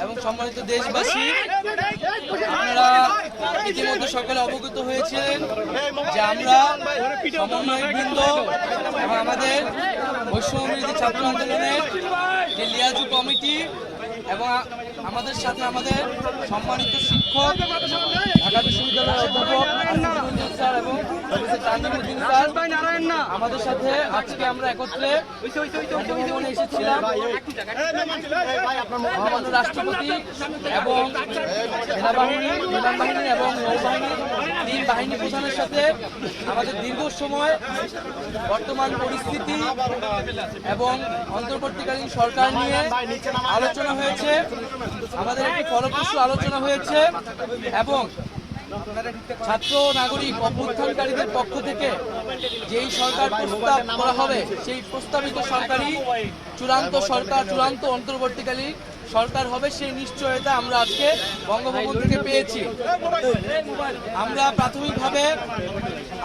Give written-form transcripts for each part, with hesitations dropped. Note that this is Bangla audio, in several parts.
এবং সম্মানিত দেশবাসী, আপনারা ইতিমধ্যে সকলে অবগত হয়েছেন যে আমরা সমন্বয়কবৃন্দ এবং আমাদের বৈষম্যবিরোধী ছাত্র আন্দোলনের যে লিয়াজু কমিটি এবং আমাদের সাথে আমাদের সম্মানিত শিক্ষক ঢাকা বিশ্ববিদ্যালয়ের অধ্যাপক আসিফুজ্জামান স্যার এবং চান্দিমুদ্দিন স্যার আমাদের সাথে আজকে আমরা একত্রে বঙ্গভবনে এসেছিলাম মহামান্য রাষ্ট্রপতি এবং সেনাবাহিনী, বিমান বাহিনী এবং নৌবাহিনী তিন বাহিনী প্রধানের সাথে আমাদের দীর্ঘ সময় বর্তমান পরিস্থিতি এবং অন্তর্বর্তীকালীন সরকার নিয়ে আলোচনা হয়েছে। আমাদের একটি ফলপ্রসূ আলোচনা হয়েছে এবং ছাত্র নাগরিক অভ্যুত্থানকারীদের পক্ষ থেকে যেই সরকার প্রস্তাব করা হবে সেই প্রস্তাবিত সরকারই চূড়ান্ত সরকার, চূড়ান্ত অন্তর্বর্তীকালীন সরকার হবে সেই নিশ্চয়তা আমরা আজকে বঙ্গভবন থেকে পেয়েছি। আমরা প্রাথমিকভাবে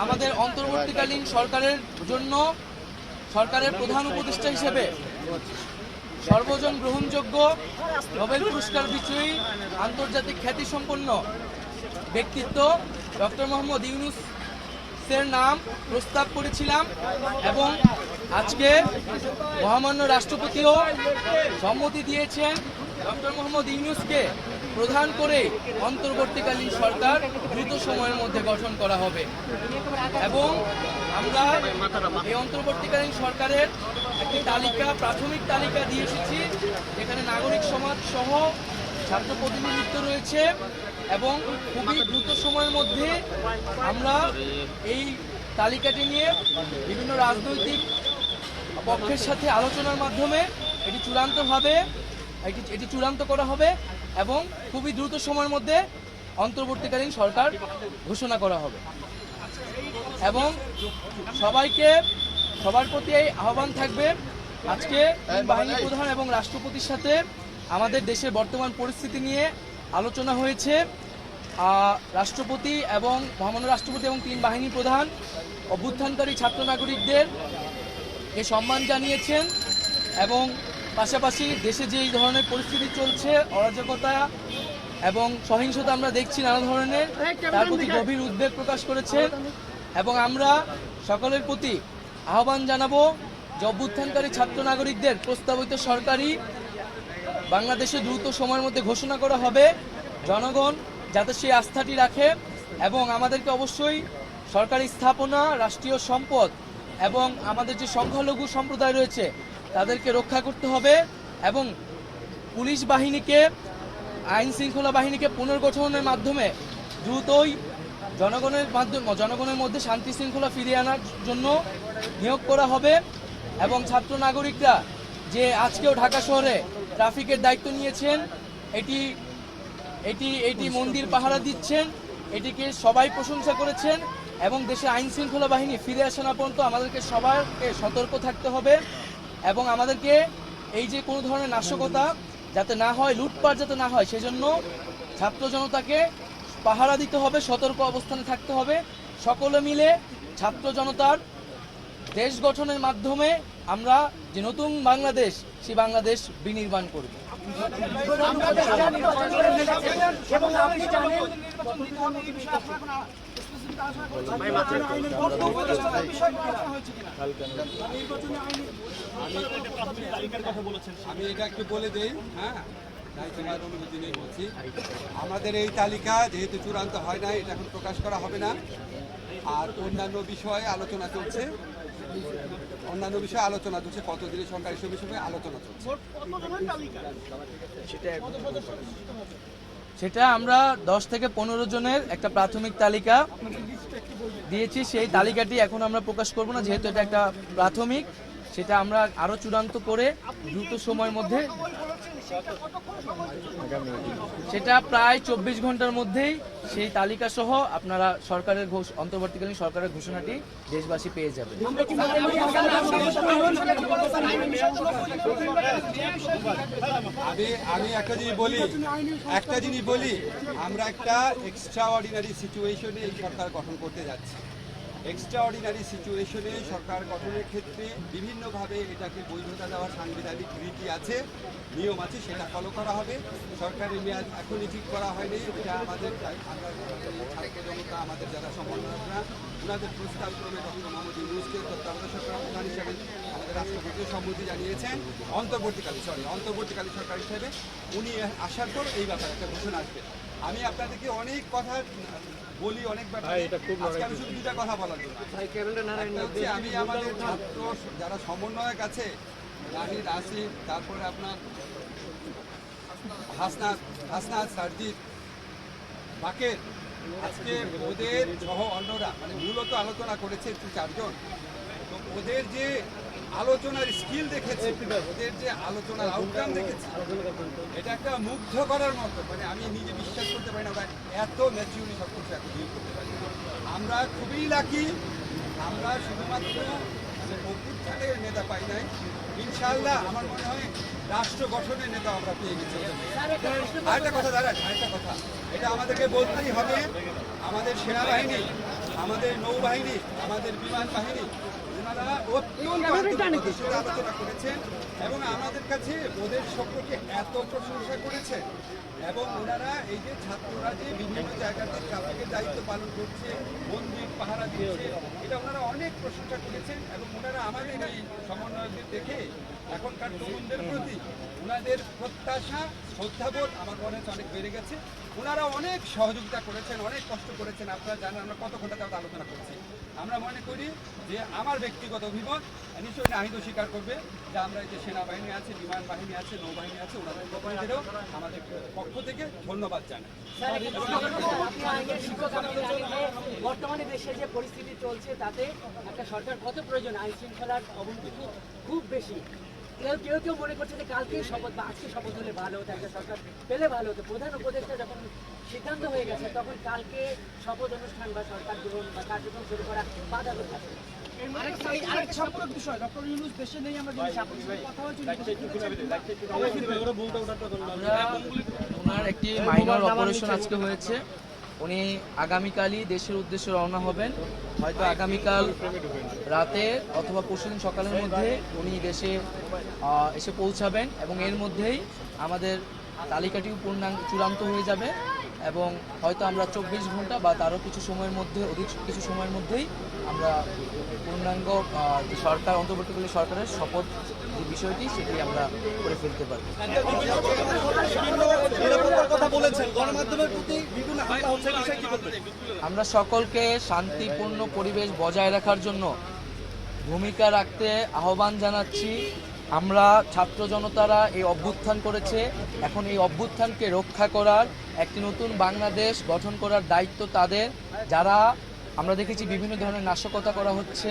আমাদের অন্তর্বর্তীকালীন সরকারের জন্য সরকারের প্রধান উপদেষ্টা হিসেবে সর্বজন গ্রহণযোগ্য নোবেল পুরস্কার বিজয়ী আন্তর্জাতিক খ্যাতিসম্পন্ন ব্যক্তিত্ব ডক্টর মোহাম্মদ ইউনূসের নাম প্রস্তাব করেছিলাম এবং আজকে মহামান্য রাষ্ট্রপতিও সম্মতি দিয়েছেন ডক্টর মোহাম্মদ ইউনূসকে প্রধান করে অন্তর্বর্তীকালীন সরকার দ্রুত সময়ের মধ্যে গঠন করা হবে এবং আমরা এই অন্তর্বর্তীকালীন সরকারের একটি তালিকা, প্রাথমিক তালিকা দিয়ে এসেছি যেখানে নাগরিক সমাজ সহ ছাত্র প্রতিনিধিত্ব রয়েছে এবং খুবই দ্রুত সময়ের মধ্যে আমরা এই তালিকাটি নিয়ে বিভিন্ন রাজনৈতিক পক্ষের সাথে আলোচনার মাধ্যমে এটি চূড়ান্ত করা হবে এবং খুবই দ্রুত সময়ের মধ্যে অন্তর্বর্তীকালীন সরকার ঘোষণা করা হবে এবং সবার প্রতি এই আহ্বান থাকবে। আজকে বাহিনী প্রধান এবং রাষ্ট্রপতির সাথে আমাদের দেশের বর্তমান পরিস্থিতি নিয়ে আলোচনা হয়েছে। রাষ্ট্রপতি এবং মহামান্য রাষ্ট্রপতি এবং তিন বাহিনী প্রধান অভ্যুত্থানকারী ছাত্র নাগরিকদের সম্মান জানিয়েছেন এবং পাশাপাশি দেশে যে ধরনের পরিস্থিতি চলছে, অরাজকতা এবং সহিংসতা আমরা দেখছি নানা ধরনের, তার প্রতি গভীর উদ্বেগ প্রকাশ করেছেন এবং আমরা সকলের প্রতি আহ্বান জানাবো যে অভ্যুত্থানকারী ছাত্র নাগরিকদের প্রস্তাবিত সরকারি বাংলাদেশে দ্রুত সময়ের মধ্যে ঘোষণা করা হবে। জনগণ যাতে সেই আস্থাটি রাখে এবং আমাদেরকে অবশ্যই সরকারি স্থাপনা, রাষ্ট্রীয় সম্পদ এবং আমাদের যে সংখ্যালঘু সম্প্রদায় রয়েছে তাদেরকে রক্ষা করতে হবে এবং পুলিশ বাহিনীকে, আইন শৃঙ্খলা বাহিনীকে পুনর্গঠনের মাধ্যমে দ্রুতই জনগণের মধ্যে শান্তি শৃঙ্খলা ফিরিয়ে আনার জন্য নিয়োগ করা হবে এবং ছাত্র নাগরিকরা যে আজকেও ঢাকা শহরে ট্রাফিকের দায়িত্ব নিয়েছেন, এটি মন্দির পাহারা দিচ্ছেন, এটিকে সবাই প্রশংসা করেছেন এবং দেশে আইন শৃঙ্খলা বাহিনী ফিরে আসা না পর্যন্ত আমাদেরকে সবাইকে সতর্ক থাকতে হবে এবং আমাদেরকে এই যে কোনো ধরনের নাশকতা যাতে না হয়, লুটপাট যাতে না হয়, সেজন্য ছাত্র জনতাকে পাহারা দিতে হবে, সতর্ক অবস্থানে থাকতে হবে। সকলে মিলে ছাত্র জনতার দেশ গঠনের মাধ্যমে আমরা যে নতুন বাংলাদেশ, সেই বাংলাদেশ বিনির্মাণ করব। আমি এটা একটু বলে দিই, হ্যাঁ, তোমার অনুমতি নেই বলছি। আমাদের এই তালিকা যেহেতু চূড়ান্ত হয় না, এটা এখন প্রকাশ করা হবে না। আর অন্যান্য বিষয়ে আলোচনা চলছে, কতদিনের সরকারি বিষয়ে আলোচনা চলছে। সেটা আমরা 10 থেকে 15 জনের একটা প্রাথমিক তালিকা দিয়েছি। সেই তালিকাটি এখন আমরা প্রকাশ করব না, যেহেতু এটা একটা প্রাথমিক। সেটা আমরা আরো চূড়ান্ত করে দ্রুত সময়ের মধ্যে, সেটা প্রায় 24 ঘন্টার মধ্যেই সেই তালিকা সহ আপনারা সরকারের অন্তর্বর্তীকালীন সরকারের ঘোষণাটি দেশবাসী পেয়ে যাবে। আমি একটা জিনিস বলি, আমরা একটা এক্সট্রাঅর্ডিনারি সিচুয়েশনে এই সরকার গঠন করতে যাচ্ছি। এক্সট্রাঅর্ডিনারি সিচুয়েশনে সরকার গঠনের ক্ষেত্রে বিভিন্নভাবে এটাকে বৈধতা দেওয়ার সাংবিধানিক রীতি আছে, নিয়ম আছে, সেটা ফলো করা হবে। সরকারের মেয়াদ এখনই ঠিক করা হয়নি, এটা আমাদের আমরা ছাত্র জনতা, আমাদের যারা সমন্বয়করা, ওনাদের প্রস্তাব ক্রমে ডক্টর মোহাম্মদ ইউনূসকে তত্ত্বাবধায়ক সরকার প্রধান হিসাবে আমাদের রাষ্ট্রপতিও সম্মতি জানিয়েছেন। অন্তর্বর্তীকালীন সরকার হিসেবে উনি আসার পর এই ব্যাপারে একটা ঘোষণা আসবে। আমি আপনাদেরকে অনেক কথা বলি, অনেক ব্যাপারে আজকে আমি শুধু দুটা কথা বলার জন্য। একটা হচ্ছে আমি আমাদের ছাত্র যারা সমন্বয়ক আছে, নাহিদ, আসিফ, তারপরে আপনার হাসনাত, সারজিৎ, বাকের, আজকে ওদের সহ অন্যরা মানে মূলত আলোচনা করেছে চারজন। তো ওদের যে আলোচনার স্কিল দেখেছি, ওদের যে আলোচনার আউটকাম দেখেছি, এটা একটা মুগ্ধ করার মতো, মানে আমি নিজে বিশ্বাস করতে পারি না ওরা এত ম্যাচিউরলি সব কিছু এখন ডিল করতে পারি। আমরা খুবই লাকি, আমরা শুধুমাত্র অভ্যুত্থানের নেতা পাই নাই, ইনশাআল্লাহ আমার মনে হয় রাষ্ট্র গঠনের নেতা আমরা পেয়ে গেছি। আরেকটা কথা, এটা আমাদেরকে বলতেই হবে, আমাদের সেনাবাহিনী, আমাদের নৌবাহিনী, আমাদের বিমান বাহিনী, ওনারা অত্যন্ত আন্তরিকতার সাথে আলোচনা করেছেন এবং আমাদের কাছে ওদের সম্পর্কে এত প্রশংসা করেছেন। এবং ওনারা এই যে ছাত্ররা যে বিভিন্ন জায়গাতে ট্রাফিকের দায়িত্ব পালন করছে, মন্দির পাহারা দিচ্ছে, এটা ওনারা অনেক প্রশংসা করেছেন। এবং ওনারা আমাদের এই সমন্বয়কদের দেখে এখনকার তরুণদের প্রতি ওনাদের প্রত্যাশা, শ্রদ্ধাবোধ আমার মনে হচ্ছে অনেক বেড়ে গেছে। ওনারা অনেক সহযোগিতা করেছেন, অনেক কষ্ট করেছেন। আপনারা জানেন আমরা কত ঘন্টা তাদের আলোচনা করছি। আমরা মনে করি যে আমার ব্যক্তিগত অভিমত, নিশ্চয়ই নাহিদও স্বীকার করবে, যে আমরা এই যে সেনাবাহিনী আছে, বিমান বাহিনী আছে, নৌবাহিনী আছে, ওনাদের কর্মীদেরও আমাদের পক্ষ থেকে ধন্যবাদ জানাই। বর্তমানে দেশে যে পরিস্থিতি চলছে তাতে একটা সরকার কত প্রয়োজন, আইন শৃঙ্খলার অবনতি খুব বেশি। কেউ মনে করছে যে কালকেই শপথ বা আজকে শপথ হলে ভালো হতো, একটা সরকার পেলে ভালো হতো। প্রধান উপদেষ্টা যখন সিদ্ধান্ত হয়ে গেছে তখন কালকে শপথ অনুষ্ঠান বা সরকার গ্রহণ বা কার্যক্রম শুরু করা বাধা থাকে। ওনার একটি মাইনর অপারেশন আজকে হয়েছে। উনি আগামীকালই দেশের উদ্দেশ্যে রওনা হবেন। হয়তো আগামীকাল রাতে অথবা পরশুদিন সকালের মধ্যে উনি দেশে এসে পৌঁছাবেন এবং এর মধ্যেই আমাদের তালিকাটিও চূড়ান্ত হয়ে যাবে এবং হয়তো আমরা 24 ঘন্টা বা তারও কিছু সময়ের মধ্যে, অধিক কিছু সময়ের মধ্যেই আমরা পূর্ণাঙ্গ যে সরকার, অন্তর্বর্তীকালীন সরকারের শপথ যে বিষয়টি সেটি আমরা করে ফেলতে পারব। আমরা সকলকে শান্তিপূর্ণ পরিবেশ বজায় রাখার জন্য ভূমিকা রাখতে আহ্বান জানাচ্ছি। আমরা ছাত্র জনতারা এই অভ্যুত্থান করেছে, এখন এই অভ্যুত্থানকে রক্ষা করার, একটি নতুন বাংলাদেশ গঠন করার দায়িত্ব তাদের। যারা আমরা দেখেছি বিভিন্ন ধরনের নাশকতা করা হচ্ছে,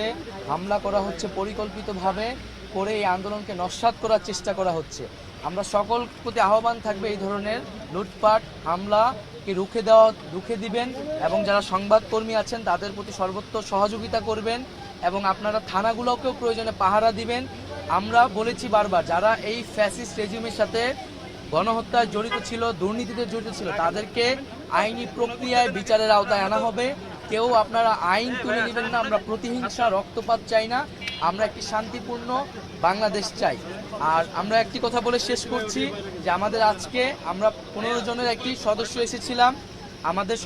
হামলা করা হচ্ছে, পরিকল্পিতভাবে করে এই আন্দোলনকে নস্যাৎ করার চেষ্টা করা হচ্ছে। আমরা সকল প্রতি আহ্বান থাকবে এই ধরনের লুটপাট হামলাকে রুখে দিবেন এবং যারা সংবাদকর্মী আছেন তাদের প্রতি সর্বোচ্চ সহযোগিতা করবেন এবং আপনারা থানাগুলোকেও প্রয়োজনে পাহারা দিবেন। আমরা বলেছি বারবার, যারা এই ফ্যাসিস্ট রেজিমের সাথে গণহত্যায় জড়িত ছিল, দুর্নীতিতে জড়িত ছিল, তাদেরকে আইনি প্রক্রিয়ায় বিচারের আওতায় আনা হবে। কেউ আপনারা আইন তুলে নেবেন না। আমরা প্রতিহিংসা, রক্তপাত চাই না। আমরা একটি শান্তিপূর্ণ বাংলাদেশ চাই। আর আমরা একটি কথা বলে শেষ করছি যে আমাদের আজকে আমরা 15 জনের একটি সদস্য এসেছিলাম, আমাদের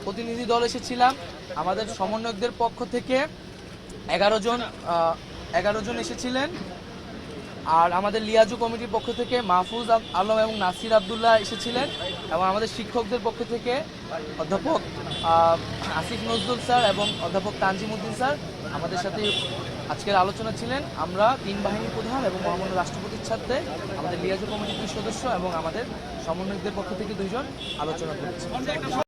প্রতিনিধি দল এসেছিলাম। আমাদের সমন্বয়কদের পক্ষ থেকে 11 জন এসেছিলেন। আর আমাদের লিয়াজু কমিটির পক্ষ থেকে মাহফুজ আলম এবং নাসির আবদুল্লাহ এসেছিলেন এবং আমাদের শিক্ষকদের পক্ষ থেকে অধ্যাপক আসিফ নজরুল স্যার এবং অধ্যাপক তানজিম উদ্দিন স্যার আমাদের সাথে আজকের আলোচনা ছিলেন। আমরা 3 বাহিনী প্রধান এবং মহামান্য রাষ্ট্রপতির সাথে আমাদের লিয়াজু কমিটির 2 সদস্য এবং আমাদের সমন্বয়কদের পক্ষ থেকে 2 জন আলোচনা করেছি।